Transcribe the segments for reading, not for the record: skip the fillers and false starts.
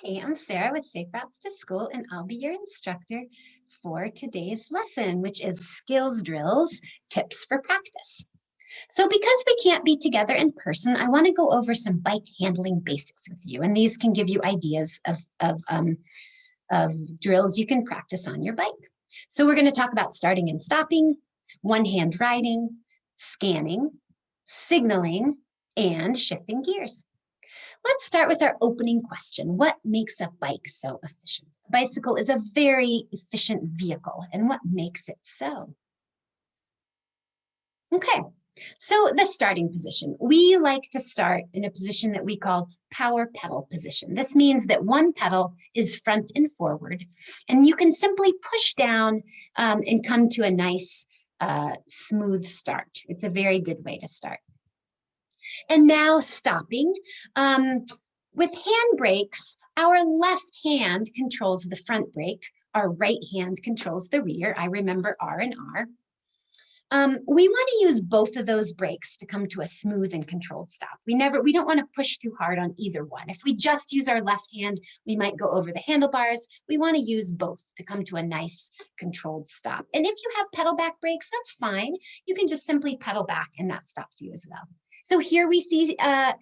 Hi, I'm Sarah with Safe Routes to School, and I'll be your instructor for today's lesson, which is skills drills, tips for practice. So because we can't be together in person, I want to go over some bike handling basics with you, and these can give you ideas of drills you can practice on your bike. So we're going to talk about starting and stopping, one-hand riding, scanning, signaling, and shifting gears. Let's start with our opening question. What makes a bike so efficient? A bicycle is a very efficient vehicle, and what makes it so? Okay, so the starting position. We like to start in a position that we call power pedal position. This means that one pedal is front and forward, and you can simply push down and come to a nice, smooth start. It's a very good way to start. And now stopping. With hand brakes, our left hand controls the front brake. Our right hand controls the rear. I remember R and R. We want to use both of those brakes to come to a smooth and controlled stop. We don't want to push too hard on either one. If we just use our left hand, we might go over the handlebars. We want to use both to come to a nice controlled stop. And if you have pedal back brakes, that's fine. You can just simply pedal back and that stops you as well. So here we see a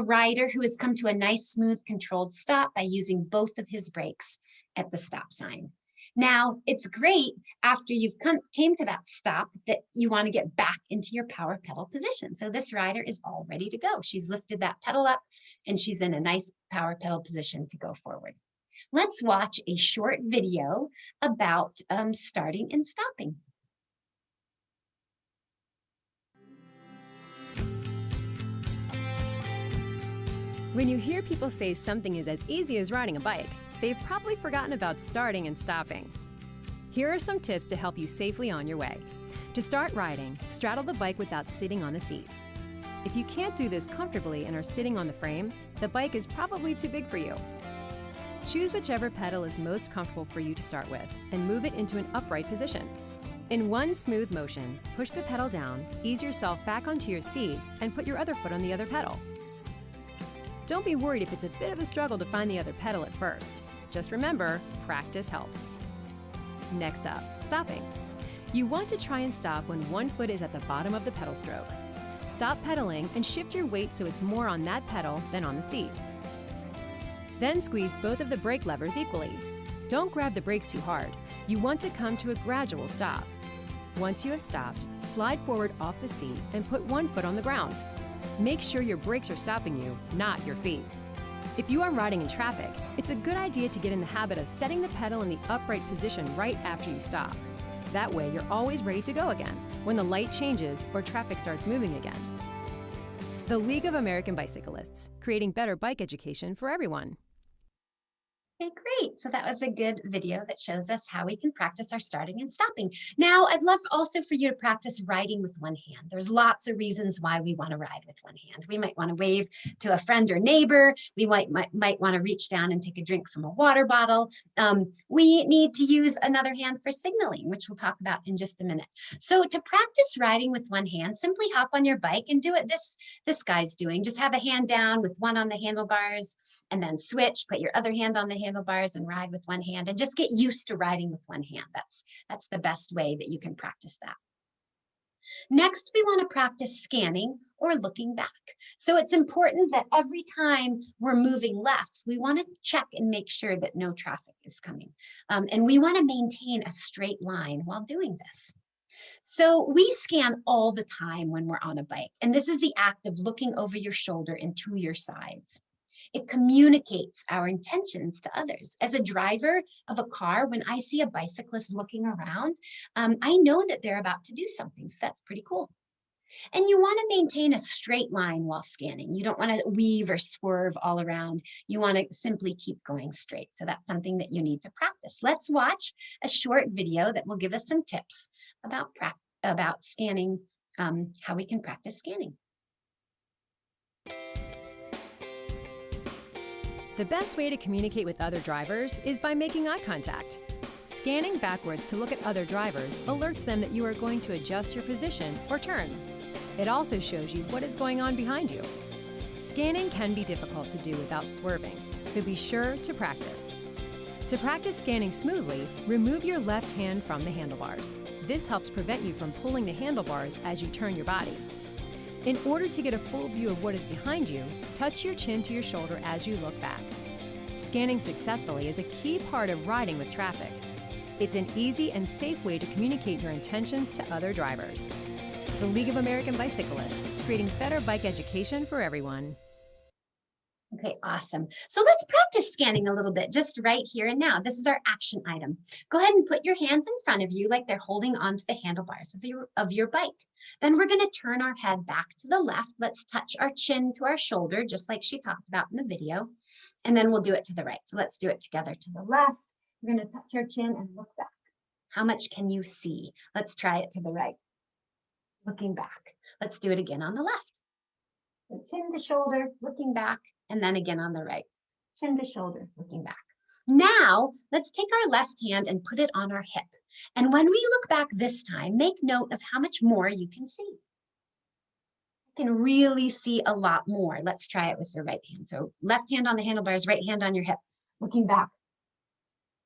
rider who has come to a nice, smooth, controlled stop by using both of his brakes at the stop sign. Now, it's great after you've came to that stop that you want to get back into your power pedal position. So this rider is all ready to go. She's lifted that pedal up and she's in a nice power pedal position to go forward. Let's watch a short video about starting and stopping. When you hear people say something is as easy as riding a bike, they've probably forgotten about starting and stopping. Here are some tips to help you safely on your way. To start riding, straddle the bike without sitting on the seat. If you can't do this comfortably and are sitting on the frame, the bike is probably too big for you. Choose whichever pedal is most comfortable for you to start with and move it into an upright position. In one smooth motion, push the pedal down, ease yourself back onto your seat, and put your other foot on the other pedal. Don't be worried if it's a bit of a struggle to find the other pedal at first. Just remember, practice helps. Next up, stopping. You want to try and stop when one foot is at the bottom of the pedal stroke. Stop pedaling and shift your weight so it's more on that pedal than on the seat. Then squeeze both of the brake levers equally. Don't grab the brakes too hard. You want to come to a gradual stop. Once you have stopped, slide forward off the seat and put one foot on the ground. Make sure your brakes are stopping you, not your feet. If you are riding in traffic, it's a good idea to get in the habit of setting the pedal in the upright position right after you stop. That way, you're always ready to go again when the light changes or traffic starts moving again. The League of American Bicyclists, creating better bike education for everyone. Okay, great. So that was a good video that shows us how we can practice our starting and stopping. Now, I'd love also for you to practice riding with one hand. There's lots of reasons why we want to ride with one hand. We might want to wave to a friend or neighbor. We might want to reach down and take a drink from a water bottle. We need to use another hand for signaling, which we'll talk about in just a minute. So to practice riding with one hand, simply hop on your bike and do it this guy's doing. Just have a hand down with one on the handlebars and then switch, put your other hand on the handlebars and ride with one hand and just get used to riding with one hand. That's the best way that you can practice that. Next, we want to practice scanning or looking back. So it's important that every time we're moving left, we want to check and make sure that no traffic is coming. And we want to maintain a straight line while doing this. So we scan all the time when we're on a bike. And this is the act of looking over your shoulder and to your sides. It communicates our intentions to others. As a driver of a car, when I see a bicyclist looking around, I know that they're about to do something. So that's pretty cool. And you want to maintain a straight line while scanning. You don't want to weave or swerve all around. You want to simply keep going straight. So that's something that you need to practice. Let's watch a short video that will give us some tips about scanning, how we can practice scanning. The best way to communicate with other drivers is by making eye contact. Scanning backwards to look at other drivers alerts them that you are going to adjust your position or turn. It also shows you what is going on behind you. Scanning can be difficult to do without swerving, so be sure to practice. To practice scanning smoothly, remove your left hand from the handlebars. This helps prevent you from pulling the handlebars as you turn your body. In order to get a full view of what is behind you, touch your chin to your shoulder as you look back. Scanning successfully is a key part of riding with traffic. It's an easy and safe way to communicate your intentions to other drivers. The League of American Bicyclists, creating better bike education for everyone. Okay, awesome. So let's practice scanning a little bit, just right here and now. This is our action item. Go ahead and put your hands in front of you like they're holding onto the handlebars of your bike. Then we're going to turn our head back to the left. Let's touch our chin to our shoulder, just like she talked about in the video. And then we'll do it to the right. So let's do it together to the left. We're going to touch our chin and look back. How much can you see? Let's try it to the right. Looking back. Let's do it again on the left. So chin to shoulder, looking back. And then again on the right, chin to shoulder, looking back. Now, let's take our left hand and put it on our hip. And when we look back this time, make note of how much more you can see. You can really see a lot more. Let's try it with your right hand. So left hand on the handlebars, right hand on your hip, looking back.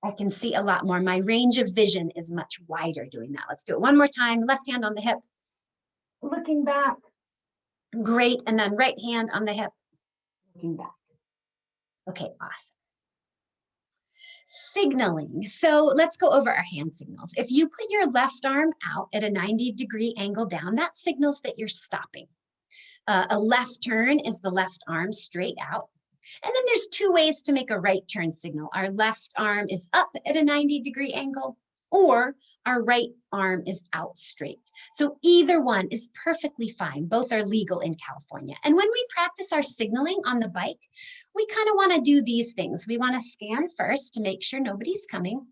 I can see a lot more. My range of vision is much wider doing that. Let's do it one more time. Left hand on the hip, looking back. Great. And then right hand on the hip. Looking back. Okay, awesome. Signaling. So let's go over our hand signals. If you put your left arm out at a 90-degree angle down, that signals that you're stopping. A left turn is the left arm straight out. And then there's two ways to make a right turn signal. Our left arm is up at a 90-degree angle, or our right arm is out straight. So either one is perfectly fine. Both are legal in California. And when we practice our signaling on the bike, we kind of want to do these things. We want to scan first to make sure nobody's coming.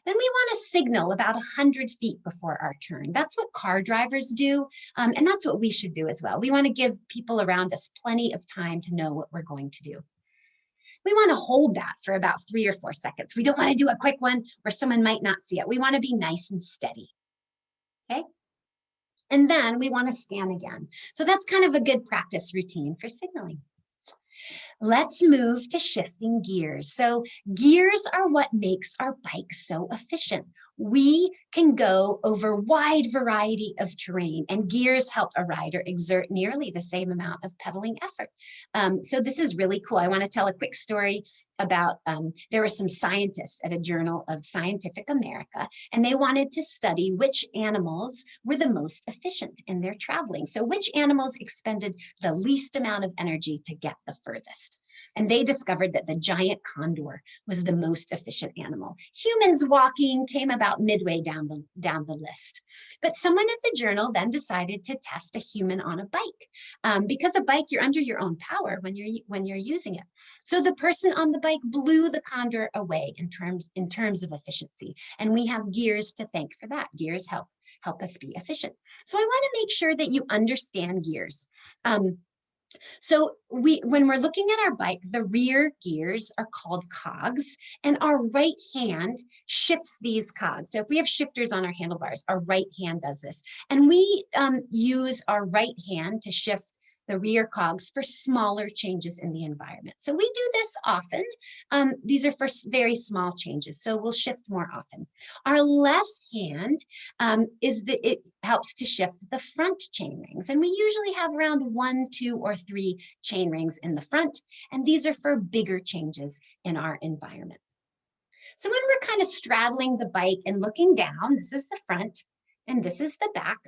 Then we want to signal about 100 feet before our turn. That's what car drivers do, and that's what we should do as well. We want to give people around us plenty of time to know what we're going to do. We want to hold that for about 3 or 4 seconds. We don't want to do a quick one where someone might not see it. We want to be nice and steady. Okay? And then we want to scan again. So that's kind of a good practice routine for signaling. Let's move to shifting gears. So gears are what makes our bike so efficient. We can go over a wide variety of terrain, and gears help a rider exert nearly the same amount of pedaling effort. So this is really cool. I want to tell a quick story about, there were some scientists at a Journal of Scientific America, and they wanted to study which animals were the most efficient in their traveling. So which animals expended the least amount of energy to get the furthest. And they discovered that the giant condor was the most efficient animal. Humans walking came about midway down the list. But someone at the journal then decided to test a human on a bike. Because a bike, you're under your own power when you're using it. So the person on the bike blew the condor away in terms of efficiency. And we have gears to thank for that. Gears help us be efficient. So I want to make sure that you understand gears. So when we're looking at our bike, the rear gears are called cogs, and our right hand shifts these cogs. So if we have shifters on our handlebars, our right hand does this. And we use our right hand to shift the rear cogs for smaller changes in the environment. So we do this often. These are for very small changes, so we'll shift more often. Our left hand it helps to shift the front chain rings, and we usually have around 1, 2, or 3 chain rings in the front, and these are for bigger changes in our environment. So when we're kind of straddling the bike and looking down, this is the front and this is the back.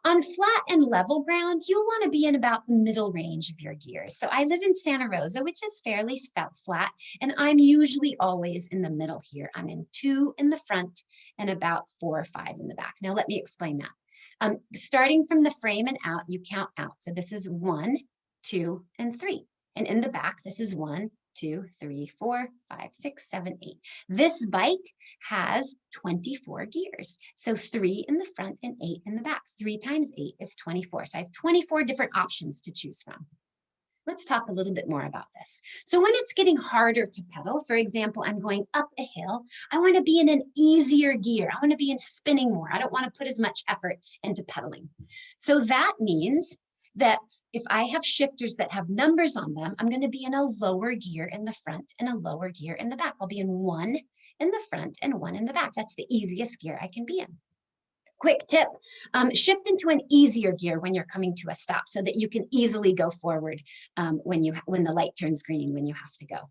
On flat and level ground, you'll want to be in about the middle range of your gears. So I live in Santa Rosa, which is fairly flat, and I'm usually always in the middle here. I'm in 2 in the front and about 4 or 5 in the back. Now let me explain that. Starting from the frame and out, you count out. So this is 1, 2, and 3. And in the back, this is 1, 2, 3, 4, 5, 6, 7, 8. This bike has 24 gears. So 3 in the front and 8 in the back. 3 times 8 is 24. So I have 24 different options to choose from. Let's talk a little bit more about this. So when it's getting harder to pedal, for example, I'm going up a hill, I want to be in an easier gear. I want to be in spinning more. I don't want to put as much effort into pedaling. So that means that If I have shifters that have numbers on them, I'm going to be in a lower gear in the front and a lower gear in the back. I'll be in one in the front and one in the back. That's the easiest gear I can be in. Quick tip, shift into an easier gear when you're coming to a stop so that you can easily go forward when the light turns green, when you have to go.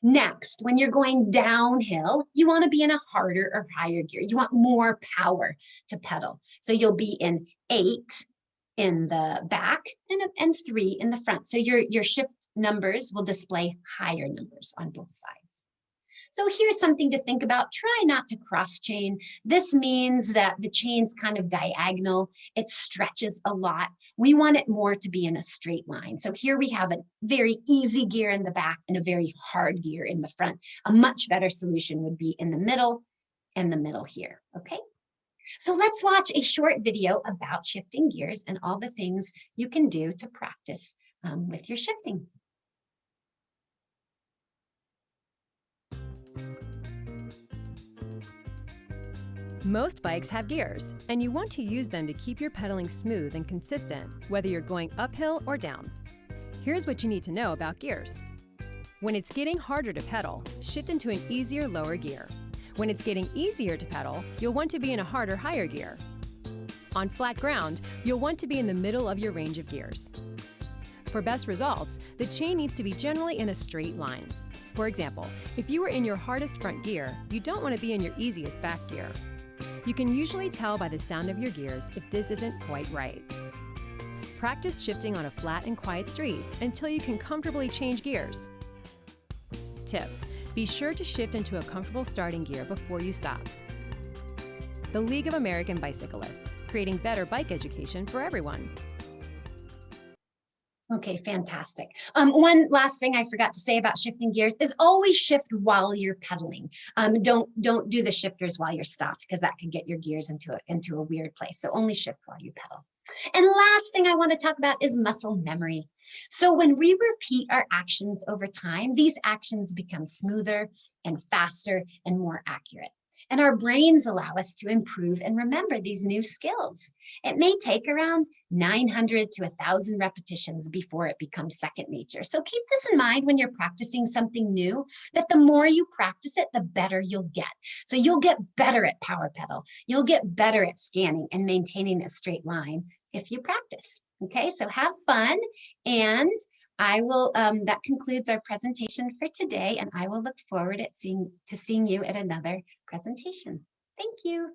Next, when you're going downhill, you want to be in a harder or higher gear. You want more power to pedal. So you'll be in 8 in the back and 3 in the front. So your shift numbers will display higher numbers on both sides. So here's something to think about. Try not to cross chain. This means that the chain's kind of diagonal. It stretches a lot. We want it more to be in a straight line. So here we have a very easy gear in the back and a very hard gear in the front. A much better solution would be in the middle and the middle here, okay? So let's watch a short video about shifting gears and all the things you can do to practice with your shifting. Most bikes have gears, and you want to use them to keep your pedaling smooth and consistent, whether you're going uphill or down. Here's what you need to know about gears. When it's getting harder to pedal, shift into an easier lower gear. When it's getting easier to pedal, you'll want to be in a harder higher gear. On flat ground, you'll want to be in the middle of your range of gears. For best results, the chain needs to be generally in a straight line. For example, if you were in your hardest front gear, you don't want to be in your easiest back gear. You can usually tell by the sound of your gears if this isn't quite right. Practice shifting on a flat and quiet street until you can comfortably change gears. Tip: be sure to shift into a comfortable starting gear before you stop. The League of American Bicyclists, creating better bike education for everyone. Okay, fantastic. One last thing I forgot to say about shifting gears is always shift while you're pedaling. Don't do the shifters while you're stopped, because that could get your gears into a weird place. So only shift while you pedal. And last thing I want to talk about is muscle memory. So when we repeat our actions over time, these actions become smoother and faster and more accurate. And our brains allow us to improve and remember these new skills. It may take around 900 to 1,000 repetitions before it becomes second nature. So keep this in mind when you're practicing something new, that the more you practice it, the better you'll get. So you'll get better at power pedal. You'll get better at scanning and maintaining a straight line if you practice. Okay, so have fun, and I will, that concludes our presentation for today, and I will look forward to seeing you at another presentation. Thank you.